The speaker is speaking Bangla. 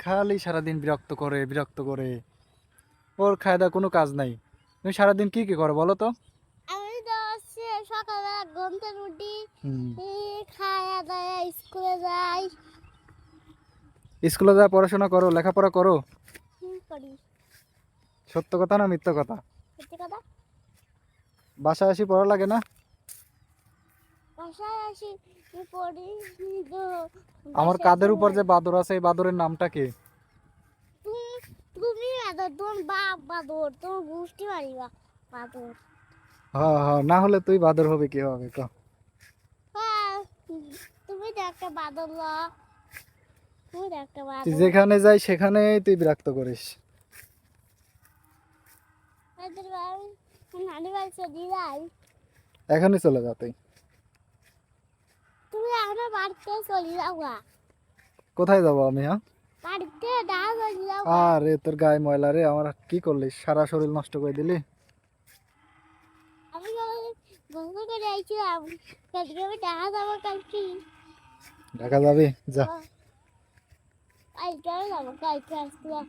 খালি সারাদিন বিরক্ত করে বিরক্ত করে। ওর খাওয়া দাওয়া কোনো কাজ নাই। তুমি সারাদিন কি কি করো বলো তো? আমি তো হচ্ছে সকালবেলা ঘুম থেকে উঠি, হুম। খাওয়া দাওয়া স্কুলে যাই। স্কুলে যা পড়াশোনা করো, লেখাপড়া করো? করি। সত্য কথা না মিথ্যা কথা? সত্যি কথা। বাসায় আসি পড়া লাগে না? বাসায় আসি পড়ি তো। আমার বাসায় কাঁধের উপর যে বাদর আছে এই বাদরের নামটা কি? তুমি তুমি বাদর, তোমার বাপ বাদর, তোমার গোষ্ঠী মারিবা বাদর। হ্যাঁ হ্যাঁ, না হলে তুই বাদর হবে কি হবে ক? হ্যাঁ, তুমি তো একটা বাদর ল, তুমি তো একটা তুই বাদর। যেখানে যাই সেখানেই তুই বিরক্ত করিস। তাদের বাড়ি নানি বাড়ি চলে যাই। এখনই চলে যা তুই। তুমি আমার বাড়িতে চলে যাও গা। কোথায় যাবো আমি? হ্যাঁ, বাড়িতে না চলে যাও গা। আরে তোর গায়ে ময়লা রে, আমার কি করলি, সারা শরীর নষ্ট করে দিলি। আমি গোসল করে আইছিলাম, কালকে আমি দেখা যাবো কালকে। ঢাকা যাবি? যা। কালকে আমি যাবো, কালকে আসলাম।